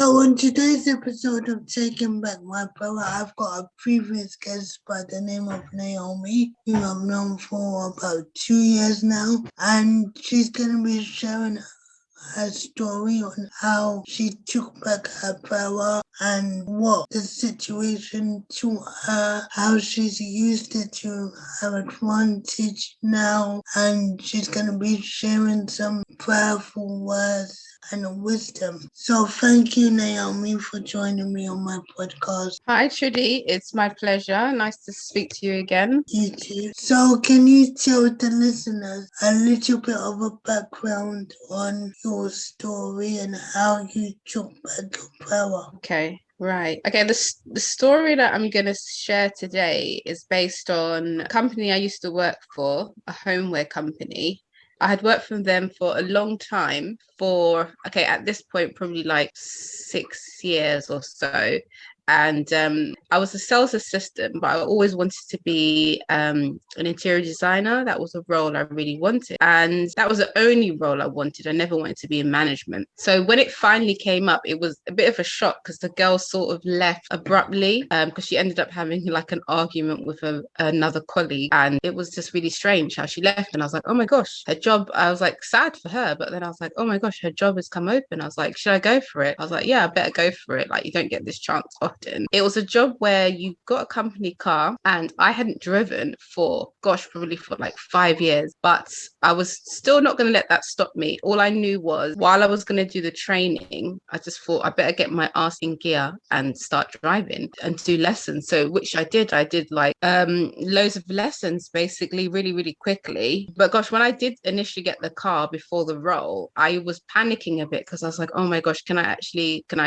So on today's episode of Taking Back My Power, I've got a previous guest by the name of Naomi, who I've known for about 2 years now, and she's going to be sharing her story on how she took back her power and what the situation to her, how she's used it to her advantage now, and she's going to be sharing some powerful words and wisdom. So thank you, Naomi, for joining me on my podcast. Hi, Trudy. It's my pleasure. Nice to speak to you again. You too. So can you tell the listeners a little bit of a background on your story and how you took back your power? Okay. Right. Okay. The story that I'm going to share today is based on a company I used to work for, a homeware company. I had worked for them for a long time at this point, probably like 6 years or so. And I was a sales assistant, but I always wanted to be an interior designer. That was a role I really wanted. And that was the only role I wanted. I never wanted to be in management. So when it finally came up, it was a bit of a shock because the girl sort of left abruptly because she ended up having like an argument with another colleague. And it was just really strange how she left. And I was like, oh my gosh, her job, I was like sad for her. But then I was like, oh my gosh, her job has come open. I was like, should I go for it? I was like, yeah, I better go for it. Like, you don't get this chance often. It was a job where you got a company car and I hadn't driven probably for like 5 years, but I was still not going to let that stop me. All I knew was while I was going to do the training, I just thought I better get my ass in gear and start driving and do lessons. So which I did like loads of lessons basically really, really quickly. But gosh, when I did initially get the car before the role, I was panicking a bit because I was like, oh my gosh, can I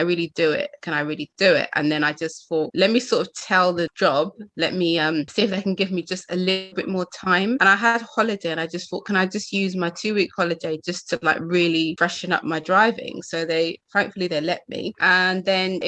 really do it? Can I really do it? And then I just thought, let me sort of tell the job, let me see if they can give me just a little bit more time. And I had holiday and I just thought, can I just use my 2-week holiday just to like really freshen up my driving? So thankfully they let me. And then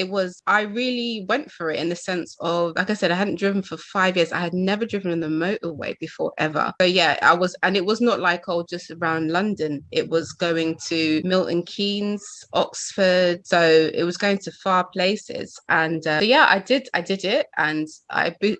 I really went for it in the sense of, like I said, I hadn't driven for 5 years. I had never driven on the motorway before ever. So yeah, and it was not like, just around London. It was going to Milton Keynes, Oxford. So it was going to far places. And so yeah, I did it, and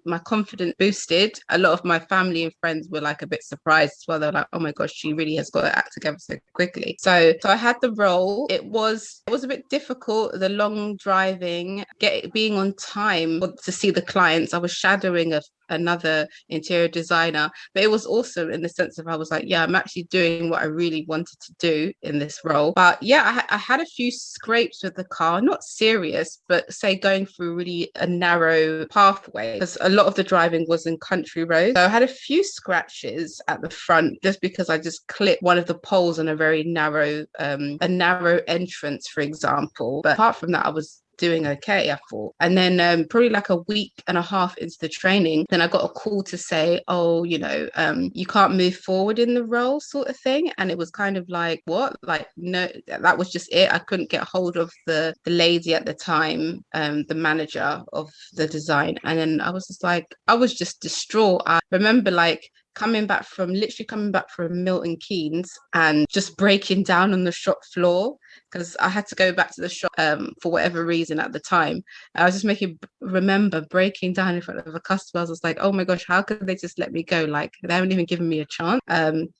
my confidence boosted. A lot of my family and friends were like a bit surprised as well. They're like, oh my gosh, she really has got to act together so quickly. So I had the role. It was a bit difficult, the long driving, being on time to see the clients. I was shadowing another interior designer, but it was awesome in the sense of I was like, yeah, I'm actually doing what I really wanted to do in this role. But yeah, I had a few scrapes with the car, not serious, but say going through really a narrow pathway because a lot of the driving was in country roads. So I had a few scratches at the front just because I just clipped one of the poles on a very narrow entrance, for example. But apart from that, I was doing okay, I thought. And then probably like a week and a half into the training, then I got a call to say, you can't move forward in the role, sort of thing. And it was kind of like, what? Like, no, that was just it. I couldn't get hold of the lady at the time, the manager of the design. And then I was just distraught. I remember like coming back from Milton Keynes and just breaking down on the shop floor because I had to go back to the shop for whatever reason at the time. I was just remember breaking down in front of a customer. I was like, oh my gosh, how could they just let me go? Like, they haven't even given me a chance.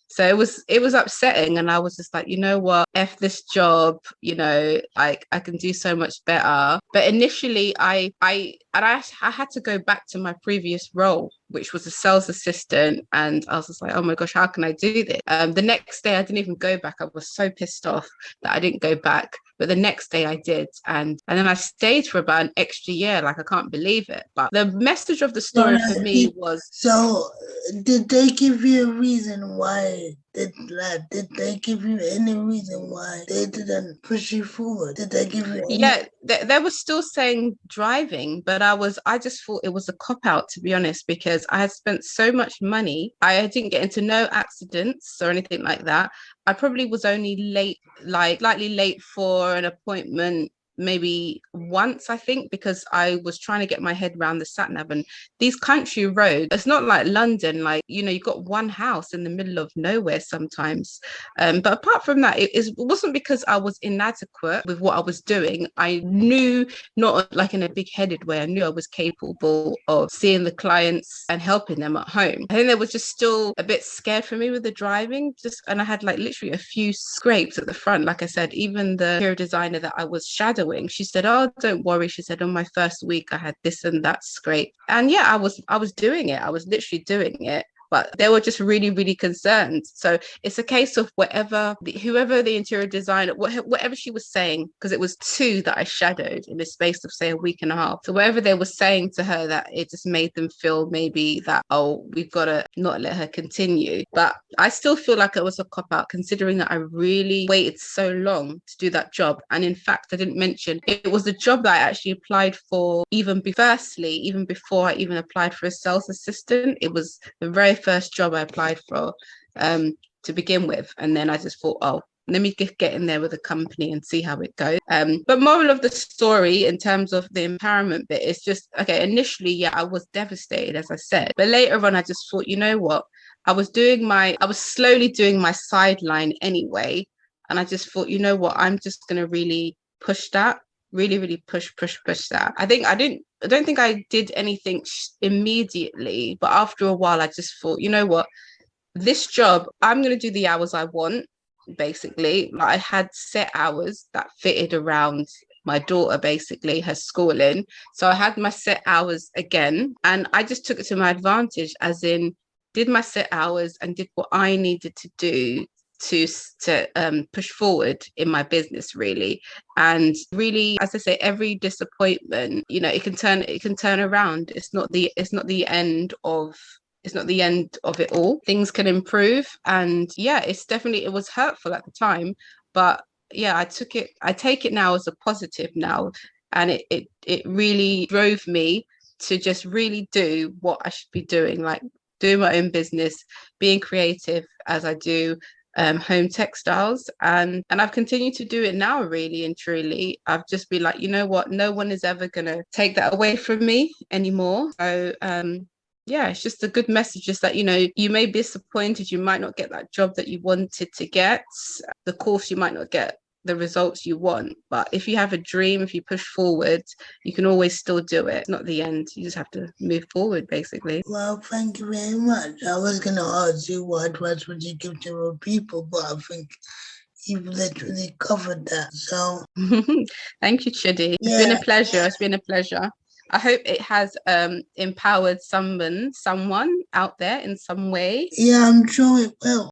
So it was upsetting, and I was just like, you know what, F this job, like I can do so much better. But initially I had to go back to my previous role, which was a sales assistant, and I was just like, oh my gosh, how can I do this? The next day I didn't even go back. I was so pissed off that I didn't go back. But the next day I did, and then I stayed for about an extra year. Like, I can't believe it. But the message of the story for me was... So did they give you a reason why? Did they give you any reason why they didn't push you forward? Did they give you any? Yeah, they were still saying driving, but I just thought it was a cop-out, to be honest, because I had spent so much money. I didn't get into no accidents or anything like that. I probably was only late, like slightly late for an appointment maybe once, I think, because I was trying to get my head around the sat nav, and these country roads, it's not like London, like, you know, you've got one house in the middle of nowhere sometimes. But apart from that, it wasn't because I was inadequate with what I was doing. I knew, not like in a big-headed way, I knew I was capable of seeing the clients and helping them at home. I think they were just still a bit scared for me with the driving, and I had like literally a few scrapes at the front. Like I said, even the interior designer that I was shadowing, she said, "Oh, don't worry." She said, "On my first week, I had this and that scrape." And yeah, I was doing it. I was literally doing it. But they were just really, really concerned. So it's a case of whoever the interior designer, whatever she was saying, because it was two that I shadowed in the space of, say, a week and a half. So whatever they were saying to her, that it just made them feel maybe that, oh, we've got to not let her continue. But I still feel like it was a cop out, considering that I really waited so long to do that job. And in fact, I didn't mention, it was the job that I actually applied for even before I even applied for a sales assistant. It was the very first job I applied for to begin with. And then I just thought, oh, let me get in there with a company and see how it goes. But moral of the story in terms of the empowerment bit is just, okay, initially, yeah, I was devastated, as I said. But later on, I just thought, you know what? I was slowly doing my sideline anyway. And I just thought, you know what? I'm just going to really push that, really push that. I don't think I did anything immediately, but after a while, I just thought, you know what? This job, I'm going to do the hours I want, basically. Like, I had set hours that fitted around my daughter, basically, her schooling. So I had my set hours again, and I just took it to my advantage, as in did my set hours and did what I needed to do to push forward in my business, really. And really, as I say, every disappointment, you know, it can turn around. It's not the end of it all. Things can improve. And yeah, it was hurtful at the time, but yeah, I take it now as a positive now. And it really drove me to just really do what I should be doing, like doing my own business, being creative as I do, home textiles, and I've continued to do it now, really and truly. I've just been like, you know what, no one is ever gonna take that away from me anymore. So yeah, it's just a good message, just that, you know, you may be disappointed, you might not get that job that you wanted to get, the course, you might not get the results you want, but if you have a dream, if you push forward, you can always still do it. It's not the end, you just have to move forward, basically. Well, thank you very much. I was going to ask you what advice would you give to other people, but I think you've literally covered that. So thank you, Chidi. yeah. It's been a pleasure. I hope it has empowered someone out there in some way. Yeah, I'm sure it will.